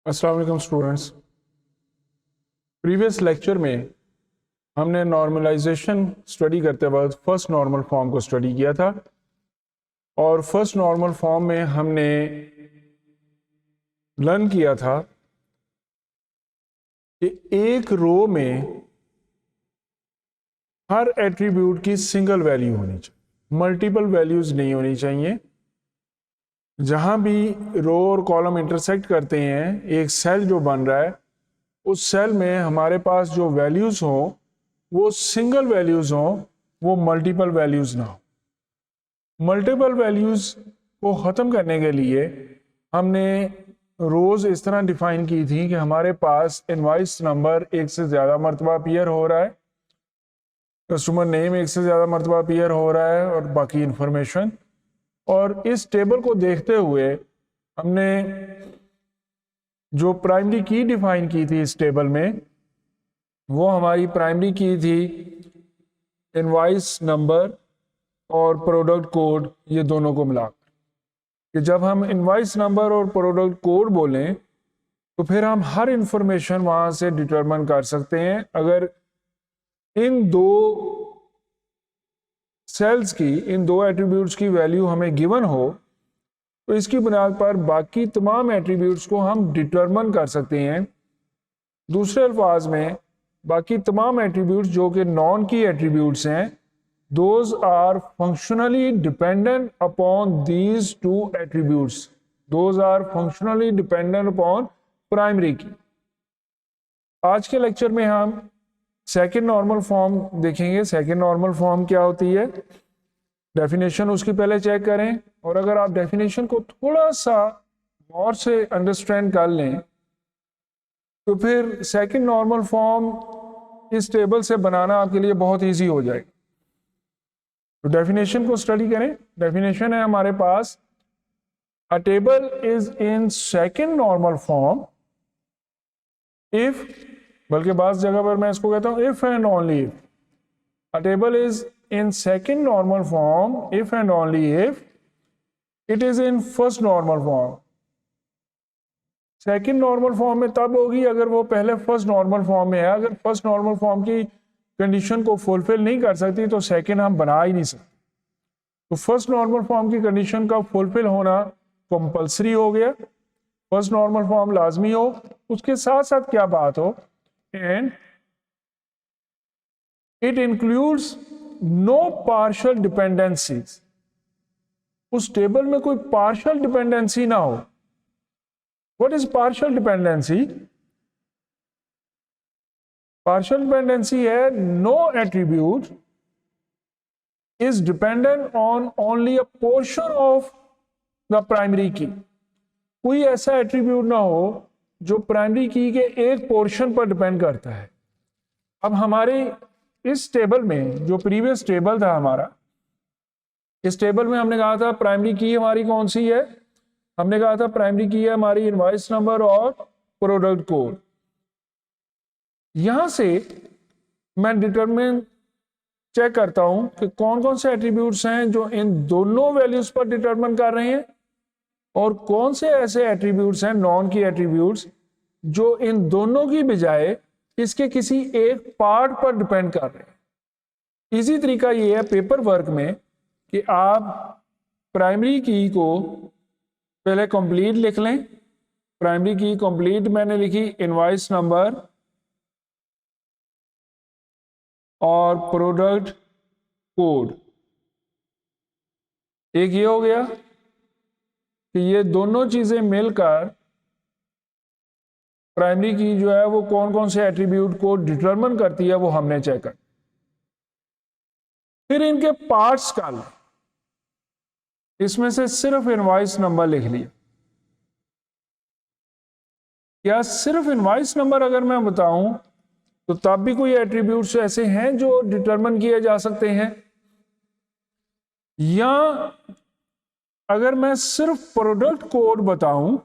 अस्सलाम वालेकुम students. Previous lecture में हमने नॉर्मलाइजेशन स्टडी करते वक्त फर्स्ट नॉर्मल फॉर्म को स्टडी किया था और फर्स्ट नॉर्मल फॉर्म में हमने लर्न किया था कि एक रो में हर एट्रीब्यूट की सिंगल वैल्यू होनी चाहिए, मल्टीपल वैल्यूज नहीं होनी चाहिए। जहां भी रो और कॉलम इंटरसेक्ट करते हैं, एक सेल जो बन रहा है उस सेल में हमारे पास जो वैल्यूज हो वो सिंगल वैल्यूज हो, वो मल्टीपल वैल्यूज ना हो। मल्टीपल वैल्यूज को ख़त्म करने के लिए हमने रोज इस तरह डिफाइन की थी कि हमारे पास इनवाइस नंबर एक से ज़्यादा मरतबा अपीयर हो रहा है, कस्टमर नेम एक से ज़्यादा मरतबा अपीयर हो रहा है और बाकी इंफॉर्मेशन। और इस टेबल को देखते हुए हमने जो प्राइमरी की डिफाइन की थी इस टेबल में, वो हमारी प्राइमरी की थी इनवाइस नंबर और प्रोडक्ट कोड, ये दोनों को मिलाकर। कि जब हम इनवाइस नंबर और प्रोडक्ट कोड बोलें तो फिर हम हर इंफॉर्मेशन वहां से डिटरमिन कर सकते हैं। अगर इन दो सेल्स की, इन दो एट्रीब्यूट्स की वैल्यू हमें गिवन हो तो इसकी बुनियाद पर बाकी तमाम एट्रीब्यूट्स को हम डिटरमिन कर सकते हैं। दूसरे अल्फाज में बाकी तमाम एट्रीब्यूट्स जो कि नॉन की एट्रीब्यूट्स हैं, those are functionally dependent upon these two attributes, those are functionally dependent upon primary key. आज के लेक्चर में हम सेकेंड नॉर्मल फॉर्म देखेंगे। सेकेंड नॉर्मल फॉर्म क्या होती है, डेफिनेशन उसकी पहले चेक करें, और अगर आप डेफिनेशन को थोड़ा सा और से अंडरस्टैंड कर लें तो फिर सेकेंड नॉर्मल फॉर्म इस टेबल से बनाना आपके लिए बहुत इजी हो जाएगा। तो डेफिनेशन को स्टडी करें। डेफिनेशन है हमारे पास, a table is in second normal form if, बल्कि बाज़ जगह पर मैं इसको कहता हूं if and only if. A table is in second normal form if and only if it is in first normal form। Second normal form में तब होगी अगर वो पहले फर्स्ट नॉर्मल फॉर्म में है। अगर फर्स्ट नॉर्मल फॉर्म की कंडीशन को फुलफिल नहीं कर सकती तो सेकेंड हम बना ही नहीं सकते। तो फर्स्ट नॉर्मल फॉर्म की कंडीशन का फुलफिल होना कंपलसरी हो गया, फर्स्ट नॉर्मल फॉर्म लाजमी हो। उसके साथ साथ क्या बात हो, and it includes no partial dependencies, उस टेबल में कोई पार्शियल डिपेंडेंसी ना हो। What is partial dependency? Partial dependency है no attribute is dependent on only a portion of the primary key. कोई ऐसा एट्रीब्यूट ना हो जो प्राइमरी की के एक पोर्शन पर डिपेंड करता है। अब हमारे इस टेबल में, जो प्रीवियस टेबल था हमारा, इस टेबल में हमने कहा था प्राइमरी की हमारी कौन सी है, हमने कहा था प्राइमरी की है हमारी इनवॉइस नंबर और प्रोडक्ट कोड। यहां से मैं डिटरमिन चेक करता हूं कि कौन कौन से एट्रीब्यूट्स हैं जो इन दोनों वैल्यूज पर डिटरमिन कर रहे हैं और कौन से ऐसे एट्रीब्यूट्स हैं, नॉन की एट्रीब्यूट्स, जो इन दोनों की बजाय इसके किसी एक पार्ट पर डिपेंड कर रहे हैं। इजी तरीका ये है पेपर वर्क में कि आप प्राइमरी की को पहले कंप्लीट लिख लें। प्राइमरी की कंप्लीट मैंने लिखी इनवॉइस नंबर और प्रोडक्ट कोड। एक ये हो गया कि ये दोनों चीजें मिलकर प्राइमरी की जो है वो कौन कौन से एट्रीब्यूट को डिटरमिन करती है वो हमने चेक कर। फिर इनके पार्ट्स का, इसमें से सिर्फ इनवॉइस नंबर लिख लिया। या सिर्फ इनवॉइस नंबर अगर मैं बताऊं तो तब भी कोई एट्रीब्यूट्स ऐसे हैं जो डिटरमिन किए जा सकते हैं। या अगर मैं सिर्फ प्रोडक्ट कोड बताऊं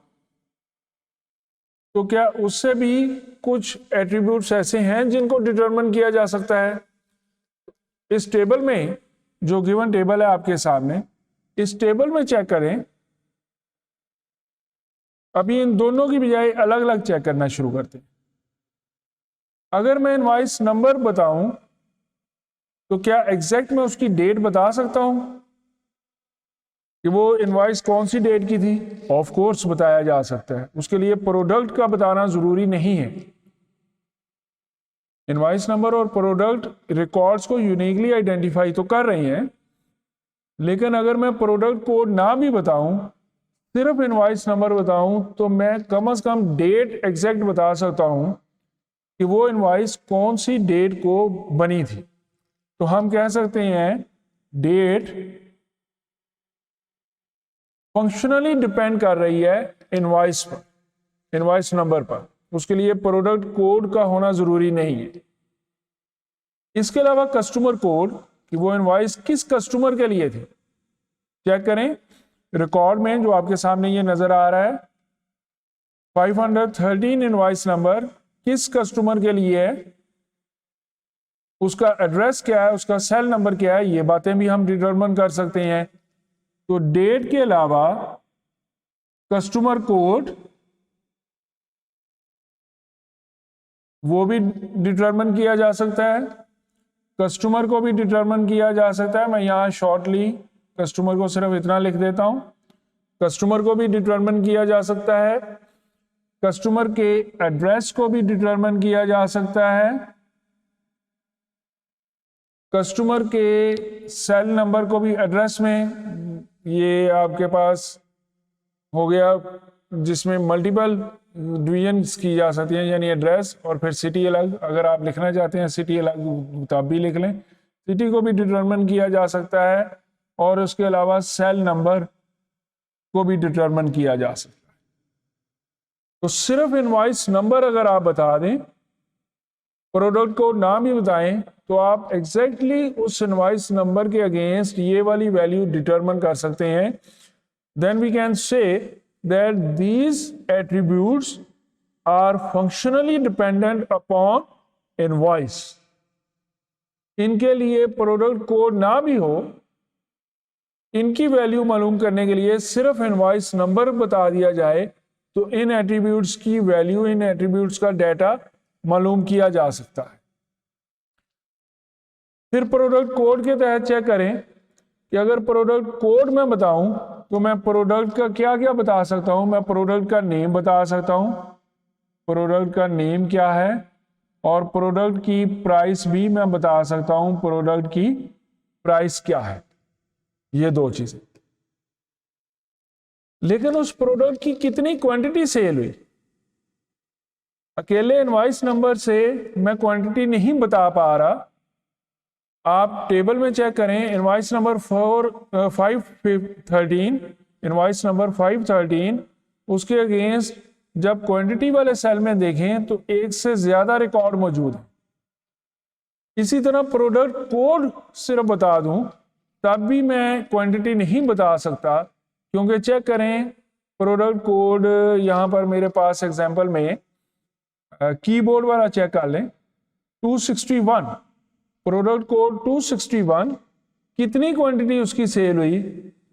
तो क्या उससे भी कुछ एट्रीब्यूट्स ऐसे हैं जिनको डिटरमिन किया जा सकता है। इस टेबल में, जो गिवन टेबल है आपके सामने, इस टेबल में चेक करें। अभी इन दोनों की बजाय अलग अलग चेक करना शुरू करते हैं। अगर मैं इनवॉइस नंबर बताऊं तो क्या एग्जैक्ट मैं उसकी डेट बता सकता हूं कि वो इनवॉइस कौन सी डेट की थी? ऑफ कोर्स बताया जा सकता है। उसके लिए प्रोडक्ट का बताना जरूरी नहीं है। इनवॉइस नंबर और प्रोडक्ट रिकॉर्ड्स को यूनिकली आइडेंटिफाई तो कर रही हैं, लेकिन अगर मैं प्रोडक्ट कोड ना भी बताऊं, सिर्फ इनवॉइस नंबर बताऊं, तो मैं कम से कम डेट एग्जैक्ट बता सकता हूं कि वो इनवॉइस कौन सी डेट को बनी थी। तो हम कह सकते हैं डेट फंक्शनली डिपेंड कर रही है इनवॉइस पर, इनवॉइस नंबर पर। उसके लिए प्रोडक्ट कोड का होना जरूरी नहीं है। इसके अलावा कस्टमर कोड कि वो इनवॉइस किस कस्टमर के लिए थी, चेक करें। रिकॉर्ड में जो आपके सामने ये नजर आ रहा है 513 इनवॉइस नंबर किस कस्टमर के लिए है, उसका एड्रेस क्या है, उसका सेल नंबर क्या है, ये बातें भी हम डिटरमिन कर सकते हैं। तो डेट के अलावा कस्टमर कोड वो भी डिटरमिन किया जा सकता है, कस्टमर को भी डिटरमिन किया जा सकता है। मैं यहां शॉर्टली कस्टमर को सिर्फ इतना लिख देता हूं। कस्टमर को भी डिटरमिन किया जा सकता है, कस्टमर के एड्रेस को भी डिटरमिन किया जा सकता है, कस्टमर के सेल नंबर को भी एड्रेस में, ये आपके पास हो गया जिसमें मल्टीपल डिवीजन्स की जा सकती हैं, यानी एड्रेस और फिर सिटी अलग। अगर आप लिखना चाहते हैं सिटी अलग तो आप भी लिख लें। सिटी को भी डिटरमिन किया जा सकता है और उसके अलावा सेल नंबर को भी डिटरमिन किया जा सकता है। तो सिर्फ इनवॉइस नंबर अगर आप बता दें, प्रोडक्ट को नाम ही बताएं, तो आप एग्जैक्टली उस इनवॉइस नंबर के अगेंस्ट ये वाली वैल्यू डिटरमिन कर सकते हैं। Then we can say that these attributes are functionally dependent upon invoice. इनके लिए प्रोडक्ट कोड ना भी हो, इनकी वैल्यू मालूम करने के लिए सिर्फ इनवॉइस नंबर बता दिया जाए तो इन एट्रीब्यूट्स की वैल्यू, इन एट्रीब्यूट्स का डाटा मालूम किया जा सकता है। फिर प्रोडक्ट कोड के तहत चेक करें कि अगर प्रोडक्ट कोड में बताऊं तो मैं प्रोडक्ट का क्या क्या बता सकता हूं। मैं प्रोडक्ट का नेम बता सकता हूं, प्रोडक्ट का नेम क्या है, और प्रोडक्ट की प्राइस भी मैं बता सकता हूं, प्रोडक्ट की प्राइस क्या है। ये दो चीजें। लेकिन उस प्रोडक्ट की कितनी क्वांटिटी सेल हुई, अकेले इनवॉइस नंबर से मैं क्वांटिटी नहीं बता पा रहा। आप टेबल में चेक करें, इनवॉइस नंबर 513, इनवॉइस नंबर 513, उसके अगेंस्ट जब क्वांटिटी वाले सेल में देखें तो एक से ज्यादा रिकॉर्ड मौजूद है। इसी तरह प्रोडक्ट कोड सिर्फ बता दूं तब भी मैं क्वांटिटी नहीं बता सकता, क्योंकि चेक करें प्रोडक्ट कोड यहां पर मेरे पास एग्जांपल में कीबोर्ड वाला चेक कर लें 261, प्रोडक्ट कोड 261, कितनी क्वांटिटी उसकी सेल हुई।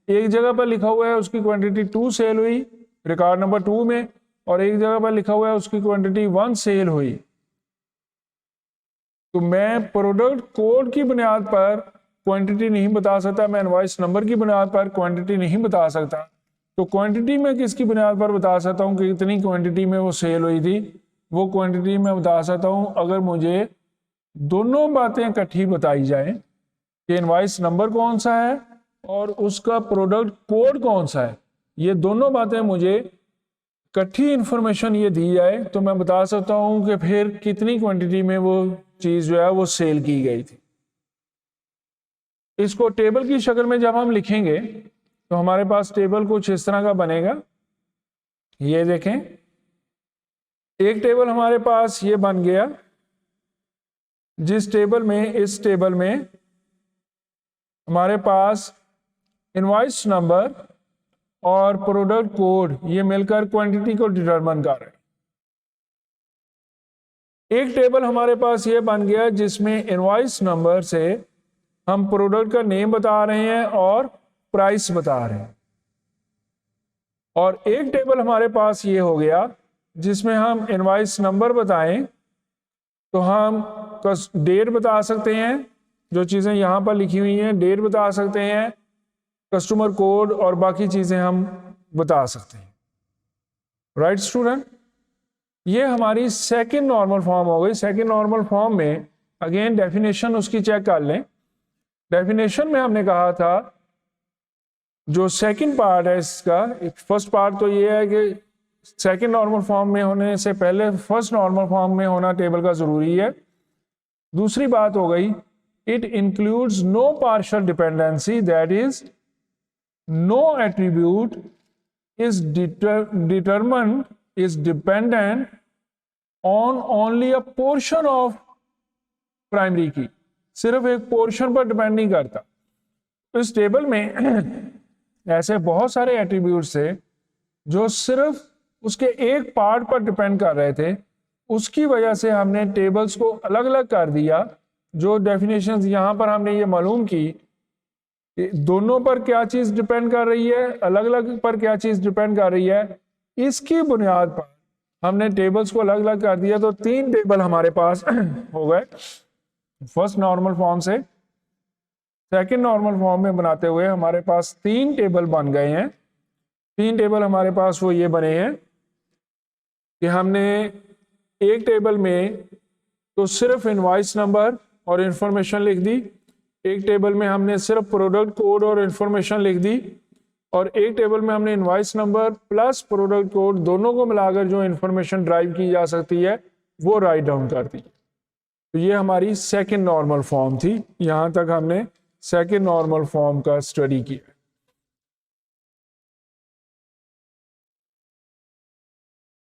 एक जगह पर लिखा हुआ है उसकी क्वांटिटी 2 सेल हुई रिकॉर्ड नंबर 2 में, और एक जगह पर लिखा हुआ है उसकी क्वांटिटी 1 सेल हुई। तो मैं प्रोडक्ट कोड की बुनियाद पर क्वांटिटी नहीं बता सकता, मैं इनवॉइस नंबर की बुनियाद पर क्वांटिटी नहीं बता सकता। तो क्वांटिटी मैं किसकी बुनियाद पर बता सकता हूँ कि कितनी क्वांटिटी में वो सेल हुई थी, वो क्वांटिटी मैं बता सकता हूँ अगर मुझे दोनों बातें इकट्ठी बताई जाए कि इनवॉइस नंबर कौन सा है और उसका प्रोडक्ट कोड कौन सा है। ये दोनों बातें मुझे इकट्ठी इंफॉर्मेशन ये दी जाए तो मैं बता सकता हूं कि फिर कितनी क्वांटिटी में वो चीज जो है वो सेल की गई थी। इसको टेबल की शक्ल में जब हम लिखेंगे तो हमारे पास टेबल कुछ इस तरह का बनेगा। ये देखें, एक टेबल हमारे पास ये बन गया, जिस टेबल में, इस टेबल में हमारे पास इनवॉइस नंबर और प्रोडक्ट कोड ये मिलकर क्वांटिटी को डिटरमिन कर रहे हैं। एक टेबल हमारे पास ये बन गया जिसमें इनवॉइस नंबर से हम प्रोडक्ट का नेम बता रहे हैं और प्राइस बता रहे हैं। और एक टेबल हमारे पास ये हो गया जिसमें हम इनवॉइस नंबर बताएं, तो हम डेट बता सकते हैं, जो चीज़ें यहाँ पर लिखी हुई हैं डेट बता सकते हैं, कस्टमर कोड और बाकी चीज़ें हम बता सकते हैं। राइट स्टूडेंट, ये हमारी सेकंड नॉर्मल फॉर्म हो गई। सेकंड नॉर्मल फॉर्म में अगेन डेफिनेशन उसकी चेक कर लें। डेफिनेशन में हमने कहा था जो सेकंड पार्ट है इसका, फर्स्ट पार्ट तो ये है कि सेकंड नॉर्मल फॉर्म में होने से पहले फर्स्ट नॉर्मल फॉर्म में होना टेबल का जरूरी है। दूसरी बात हो गई, it includes no partial dependency, that is no attribute is determined is dependent on only a portion of primary key, सिर्फ एक पोर्शन पर डिपेंड नहीं करता। तो इस टेबल में ऐसे बहुत सारे एट्रीब्यूट्स थे जो सिर्फ उसके एक पार्ट पर डिपेंड कर रहे थे, उसकी वजह से हमने टेबल्स को अलग अलग कर दिया। जो डेफिनेशंस यहाँ पर हमने ये मालूम की दोनों पर क्या चीज डिपेंड कर रही है, अलग अलग पर क्या चीज डिपेंड कर रही है, इसकी बुनियाद पर हमने टेबल्स को अलग अलग कर दिया। तो 3 टेबल हमारे पास हो गए फर्स्ट नॉर्मल फॉर्म से सेकंड नॉर्मल फॉर्म में बनाते हुए हमारे पास 3 टेबल बन गए हैं। 3 टेबल हमारे पास वो ये बने हैं कि हमने एक टेबल में तो सिर्फ इनवॉइस नंबर और इंफॉर्मेशन लिख दी, एक टेबल में हमने सिर्फ प्रोडक्ट कोड और इंफॉर्मेशन लिख दी, और एक टेबल में हमने invoice number plus product code दोनों को मिलाकर जो इंफॉर्मेशन ड्राइव की जा सकती है वो राइट डाउन कर दी। तो ये हमारी सेकंड नॉर्मल फॉर्म थी। यहां तक हमने सेकंड नॉर्मल फॉर्म का स्टडी किया।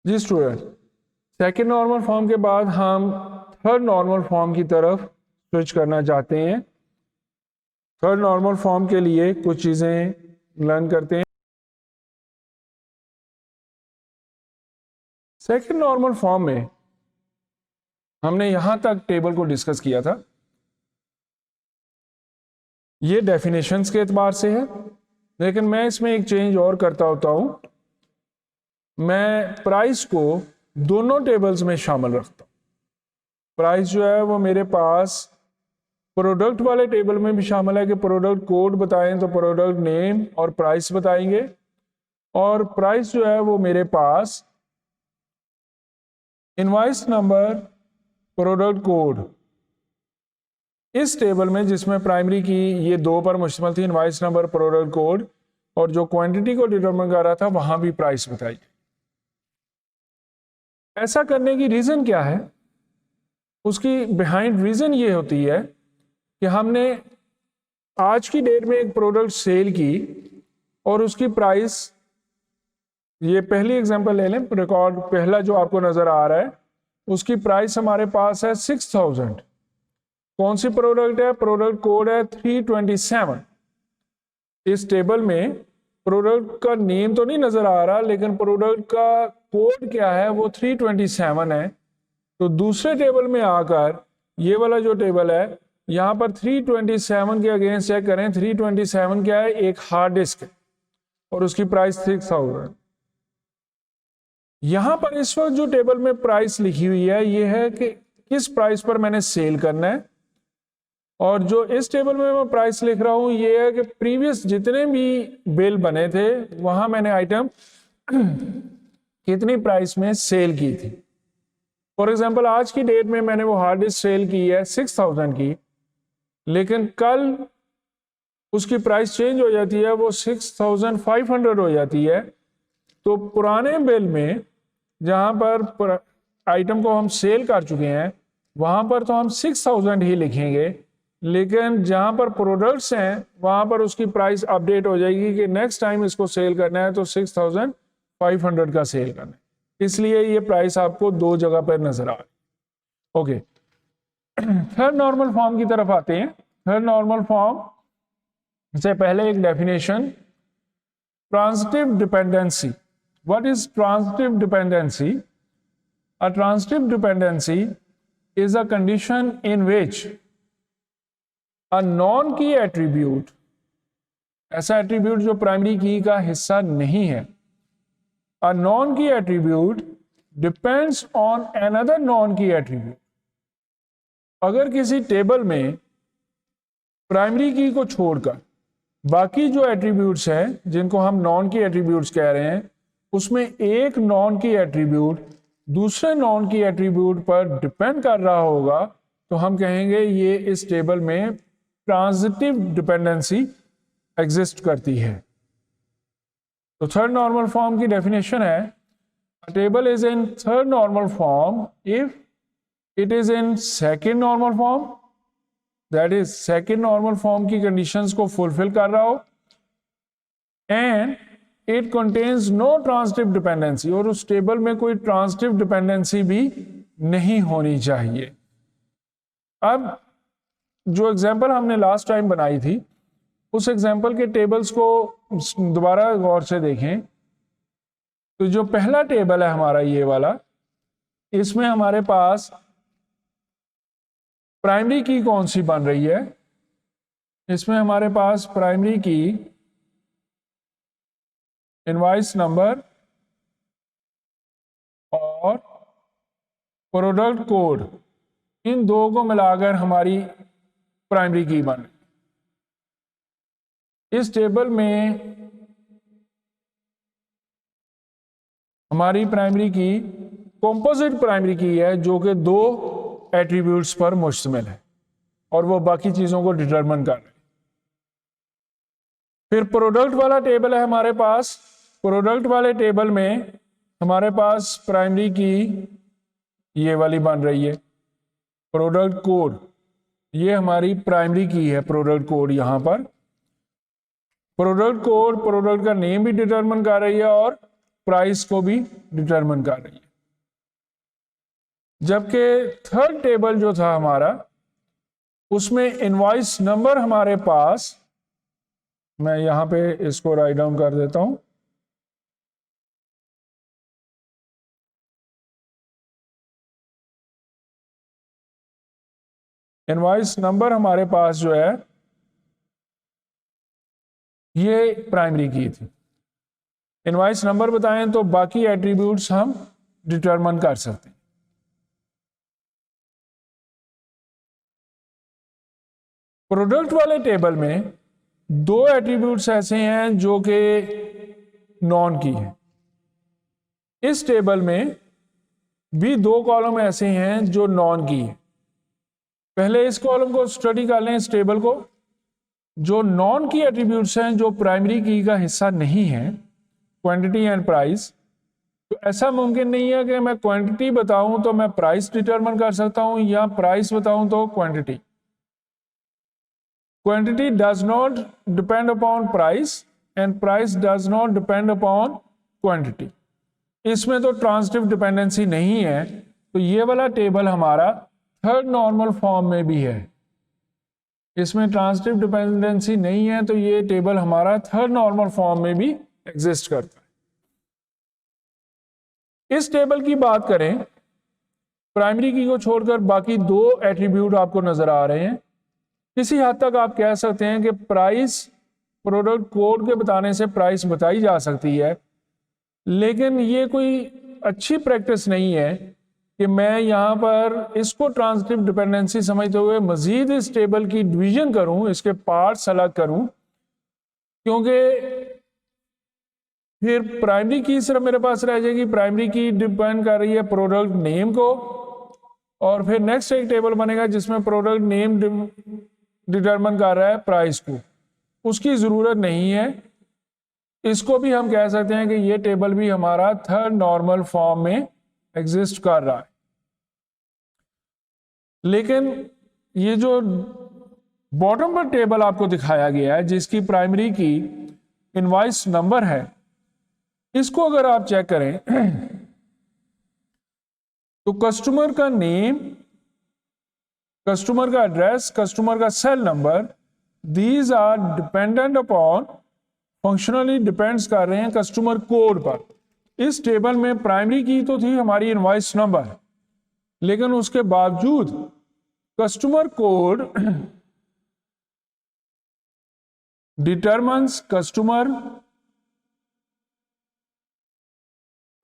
जी स्टूडेंट, सेकंड नॉर्मल फॉर्म के बाद हम थर्ड नॉर्मल फॉर्म की तरफ स्विच करना चाहते हैं। थर्ड नॉर्मल फॉर्म के लिए कुछ चीजें लर्न करते हैं। सेकंड नॉर्मल फॉर्म में हमने यहां तक टेबल को डिस्कस किया था। ये डेफिनेशंस के एतबार से है, लेकिन मैं इसमें एक चेंज और करता होता हूं। मैं प्राइस को दोनों टेबल्स में शामिल रखता हूं। प्राइस जो है वो मेरे पास प्रोडक्ट वाले टेबल में भी शामिल है कि प्रोडक्ट कोड बताएं तो प्रोडक्ट नेम और प्राइस बताएंगे, और प्राइस जो है वो मेरे पास इनवॉइस नंबर प्रोडक्ट कोड इस टेबल में, जिसमें प्राइमरी की ये 2 पर मुश्तमिल थी, इनवॉइस नंबर प्रोडक्ट कोड, और जो क्वांटिटी को डिटरमिन कर रहा था वहां भी प्राइस बताई। ऐसा करने की रीजन क्या है? उसकी बिहाइंड रीजन ये होती है कि हमने आज की डेट में एक प्रोडक्ट सेल की और उसकी प्राइस, ये पहली एग्जांपल ले लें, रिकॉर्ड पहला जो आपको नजर आ रहा है उसकी प्राइस हमारे पास है 6000। कौन सी प्रोडक्ट है? प्रोडक्ट कोड है 327। इस टेबल में प्रोडक्ट का नेम तो नहीं नजर आ रहा, लेकिन प्रोडक्ट का कोड क्या है वो 327 है। तो दूसरे टेबल में आकर ये वाला जो टेबल है यहां पर 327 के अगेंस्ट चेक करें। 327 क्या है? एक हार्ड डिस्क है और उसकी प्राइस 6000। यहां पर इस वक्त जो टेबल में प्राइस लिखी हुई है ये है कि किस प्राइस पर मैंने सेल करना है, और जो इस टेबल में मैं प्राइस लिख रहा हूं ये है कि प्रीवियस जितने भी बिल बने थे वहां मैंने आइटम कितनी प्राइस में सेल की थी। फॉर एग्जांपल आज की डेट में मैंने वो हार्ड डिस्क सेल की है 6000 की, लेकिन कल उसकी प्राइस चेंज हो जाती है, वो 6500 हो जाती है। तो पुराने बिल में जहां पर आइटम को हम सेल कर चुके हैं वहां पर तो हम 6000 ही लिखेंगे, लेकिन जहां पर प्रोडक्ट्स हैं वहां पर उसकी प्राइस अपडेट हो जाएगी कि नेक्स्ट टाइम इसको सेल करना है तो 6500 का सेल करना है। इसलिए ये प्राइस आपको 2 जगह पर नजर आ रही है। ओके, थर्ड नॉर्मल फॉर्म की तरफ आते हैं। थर्ड नॉर्मल फॉर्म से पहले एक definition, transitive dependency. What is transitive dependency? A transitive dependency is a condition in which a non की एट्रीब्यूट, ऐसा एट्रीब्यूट जो प्राइमरी की का हिस्सा नहीं है, A non-key attribute depends on another non-key attribute. अगर किसी टेबल में प्राइमरी की को छोड़कर बाकी जो एट्रीब्यूट्स हैं जिनको हम नॉन की एट्रीब्यूट्स कह रहे हैं, उसमें एक नॉन की एट्रीब्यूट दूसरे नॉन की एट्रीब्यूट पर डिपेंड कर रहा होगा, तो हम कहेंगे ये इस टेबल में ट्रांजिटिव डिपेंडेंसी एग्जिस्ट करती है। तो थर्ड नॉर्मल फॉर्म की डेफिनेशन है, a table is in third normal form if it is in second normal form, that is second normal form की conditions को fulfill कर रहा हो, and it contains no transitive dependency, और उस table में कोई transitive dependency भी नहीं होनी चाहिए। अब जो एग्जाम्पल हमने लास्ट टाइम बनाई थी, उस एग्जाम्पल के टेबल्स को दोबारा गौर से देखें। तो जो पहला टेबल है हमारा ये वाला, इसमें हमारे पास प्राइमरी की कौन सी बन रही है? इसमें हमारे पास प्राइमरी की इनवॉइस नंबर और प्रोडक्ट कोड, इन दो को मिलाकर हमारी प्राइमरी की बन रही है। इस टेबल में हमारी प्राइमरी की कंपोजिट प्राइमरी की है जो कि दो एट्रीब्यूट्स पर मुश्तमिल है और वो बाकी चीजों को डिटरमिन कर रहे हैं। फिर प्रोडक्ट वाला टेबल है हमारे पास। प्रोडक्ट वाले टेबल में हमारे पास प्राइमरी की ये वाली बन रही है, प्रोडक्ट कोड, ये हमारी प्राइमरी की है। प्रोडक्ट कोड यहां पर प्रोडक्ट कोड प्रोडक्ट का नेम भी डिटरमिन कर रही है और प्राइस को भी डिटरमिन कर रही है। जबकि थर्ड टेबल जो था हमारा, उसमें इनवॉइस नंबर हमारे पास, मैं यहां पे इसको राइट डाउन कर देता हूं, इनवॉइस नंबर हमारे पास जो है ये प्राइमरी की थी। इनवॉइस नंबर बताएं तो बाकी एट्रीब्यूट्स हम डिटरमिन कर सकते हैं। प्रोडक्ट वाले टेबल में दो एट्रीब्यूट्स ऐसे हैं जो कि नॉन की हैं। इस टेबल में भी दो कॉलम ऐसे हैं जो नॉन की हैं। पहले इस कॉलम को स्टडी कर लें, इस टेबल को। जो नॉन की एट्रीब्यूट्स हैं जो प्राइमरी की का हिस्सा नहीं है, क्वांटिटी एंड प्राइस, तो ऐसा मुमकिन नहीं है कि मैं क्वांटिटी बताऊं तो मैं प्राइस डिटरमिन कर सकता हूं या प्राइस बताऊं तो quantity. Quantity does not depend upon price and price does not depend upon quantity. इसमें तो ट्रांजिटिव डिपेंडेंसी नहीं है, तो ये वाला टेबल हमारा थर्ड नॉर्मल फॉर्म में भी है। इसमें ट्रांजिटिव डिपेंडेंसी नहीं है, तो ये टेबल हमारा थर्ड नॉर्मल फॉर्म में भी एग्जिस्ट करता है। इस टेबल की बात करें, प्राइमरी की को छोड़कर बाकी दो एट्रीब्यूट आपको नजर आ रहे हैं। किसी हद तक आप कह सकते हैं कि प्राइस प्रोडक्ट कोड के बताने से प्राइस बताई जा सकती है, लेकिन ये कोई अच्छी प्रैक्टिस नहीं है कि मैं यहाँ पर इसको ट्रांजिटिव डिपेंडेंसी समझते हुए मजीद इस टेबल की डिवीजन करूं, इसके पार्ट्स अलग करूं, क्योंकि फिर प्राइमरी की सिर्फ मेरे पास रह जाएगी। प्राइमरी की डिपेंड कर रही है प्रोडक्ट नेम को, और फिर नेक्स्ट एक टेबल बनेगा जिसमें प्रोडक्ट नेम डिटरमिन कर रहा है प्राइस को। उसकी जरूरत नहीं है। इसको भी हम कह सकते हैं कि ये टेबल भी हमारा थर्ड नॉर्मल फॉर्म में एग्जिस्ट कर रहा है। लेकिन ये जो बॉटम पर टेबल आपको दिखाया गया है जिसकी प्राइमरी की इनवॉइस नंबर है, इसको अगर आप चेक करें तो कस्टमर का नेम, कस्टमर का एड्रेस, कस्टमर का cell number, these are dependent upon, functionally depends कर रहे हैं कस्टमर कोड पर। इस टेबल में प्राइमरी की तो थी हमारी इनवॉइस नंबर, लेकिन उसके बावजूद customer code determines customer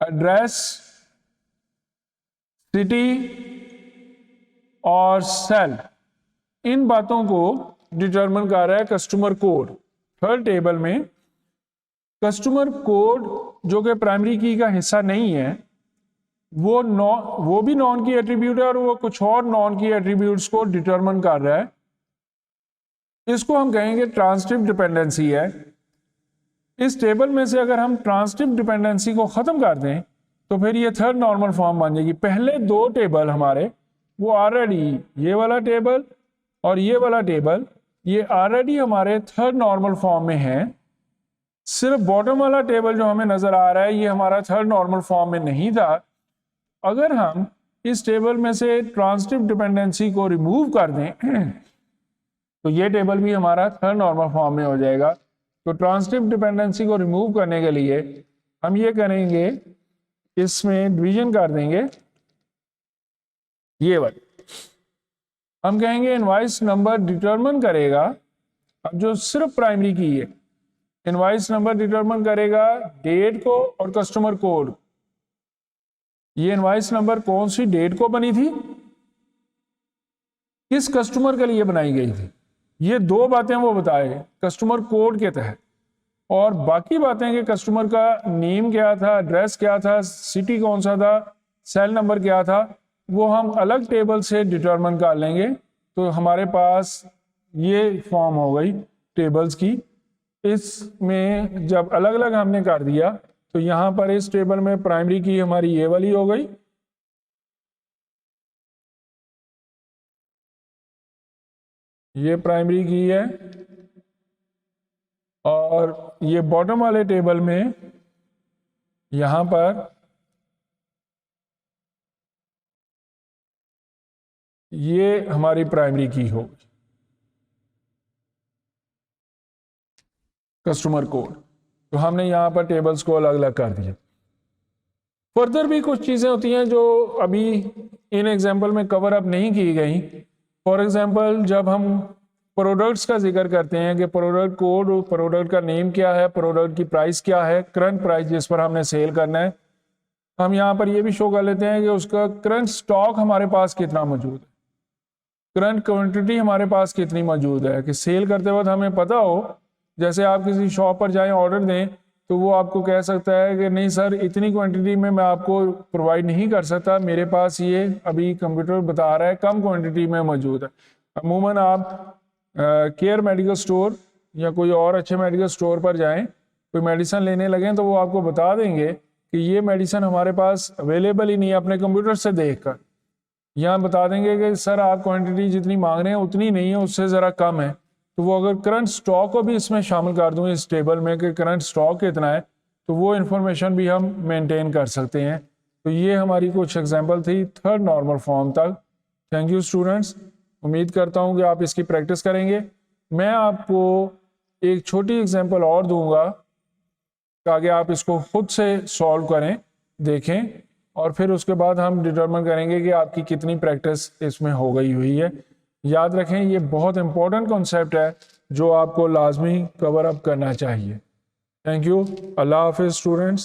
address, city और सेल, इन बातों को डिटरमिन कर रहा है कस्टमर कोड। थर्ड टेबल में कस्टमर कोड जो कि प्राइमरी की का हिस्सा नहीं है, वो भी नॉन की एट्रीब्यूट है और वो कुछ और नॉन की एट्रीब्यूट्स को डिटरमिन कर रहा है। इसको हम कहेंगे ट्रांजिटिव डिपेंडेंसी है। इस टेबल में से अगर हम ट्रांजिटिव डिपेंडेंसी को खत्म कर दें तो फिर ये थर्ड नॉर्मल फॉर्म बन जाएगी। पहले दो टेबल हमारे वो ऑलरेडी, ये वाला टेबल और ये वाला टेबल, ये ऑलरेडी हमारे थर्ड नॉर्मल फॉर्म में है। सिर्फ बॉटम वाला टेबल जो हमें नजर आ रहा है ये हमारा थर्ड नॉर्मल फॉर्म में नहीं था। अगर हम इस टेबल में से ट्रांजिटिव डिपेंडेंसी को रिमूव कर दें तो ये टेबल भी हमारा थर्ड नॉर्मल फॉर्म में हो जाएगा। तो ट्रांजिटिव डिपेंडेंसी को रिमूव करने के लिए हम ये करेंगे, इसमें डिवीजन कर देंगे ये वाली। हम कहेंगे इनवॉइस नंबर डिटरमिन करेगा, अब जो सिर्फ प्राइमरी की है, इनवॉइस नंबर डिटरमिन करेगा डेट को और कस्टमर कोड। ये इनवॉइस नंबर कौन सी डेट को बनी थी, किस कस्टमर के लिए बनाई गई थी, ये दो बातें वो बताए कस्टमर कोड के तहत। और बाकी बातें कि कस्टमर का नेम क्या था, एड्रेस क्या था, सिटी कौन सा था, सेल नंबर क्या था, वो हम अलग टेबल से डिटरमिन कर लेंगे। तो हमारे पास ये फॉर्म हो गई टेबल्स की। इसमें जब अलग अलग हमने कर दिया तो यहाँ पर इस टेबल में प्राइमरी की हमारी ये वाली हो गई, ये प्राइमरी की है, और ये बॉटम वाले टेबल में यहां पर ये हमारी प्राइमरी की होगी कस्टमर कोड। तो हमने यहां पर टेबल्स को अलग अलग कर दिया। फर्दर भी कुछ चीजें होती हैं जो अभी इन एग्जाम्पल में कवर अप नहीं की गई। फॉर एग्जाम्पल जब हम प्रोडक्ट्स का जिक्र करते हैं कि प्रोडक्ट कोड, प्रोडक्ट का नेम क्या है, प्रोडक्ट की प्राइस क्या है, करंट प्राइस जिस पर हमने सेल करना है, हम यहाँ पर ये भी शो कर लेते हैं कि उसका करंट स्टॉक हमारे पास कितना मौजूद है, करंट क्वांटिटी हमारे पास कितनी मौजूद है, कि सेल करते वक्त हमें पता हो। जैसे आप किसी शॉप पर जाएं, ऑर्डर दें, तो वो आपको कह सकता है कि नहीं सर इतनी क्वांटिटी में मैं आपको प्रोवाइड नहीं कर सकता, मेरे पास ये अभी कंप्यूटर बता रहा है कम क्वांटिटी में मौजूद है। अमूमन आप केयर मेडिकल स्टोर या कोई और अच्छे मेडिकल स्टोर पर जाएं, कोई मेडिसिन लेने लगें, तो वो आपको बता देंगे कि ये मेडिसिन हमारे पास अवेलेबल ही नहीं है, अपने कंप्यूटर से देखकर। यहाँ बता देंगे कि सर आप क्वांटिटी जितनी मांग रहे हैं उतनी नहीं है, उससे ज़रा कम है। तो वो अगर करंट स्टॉक को भी इसमें शामिल कर दूँ इस टेबल में कि करंट स्टॉक कितना है, तो वो इन्फॉर्मेशन भी हम मेंटेन कर सकते हैं। तो ये हमारी कुछ एग्जांपल थी थर्ड नॉर्मल फॉर्म तक। थैंक यू स्टूडेंट्स, उम्मीद करता हूँ कि आप इसकी प्रैक्टिस करेंगे। मैं आपको एक छोटी एग्जांपल और दूंगा ताकि आप इसको खुद से सॉल्व करें, देखें, और फिर उसके बाद हम डिटरमिन करेंगे कि आपकी कितनी प्रैक्टिस इसमें हो गई हुई है। याद रखें ये बहुत इंपॉर्टेंट कॉन्सेप्ट है जो आपको लाजमी कवर अप करना चाहिए। Thank you. अल्लाह हाफिज़ स्टूडेंट्स।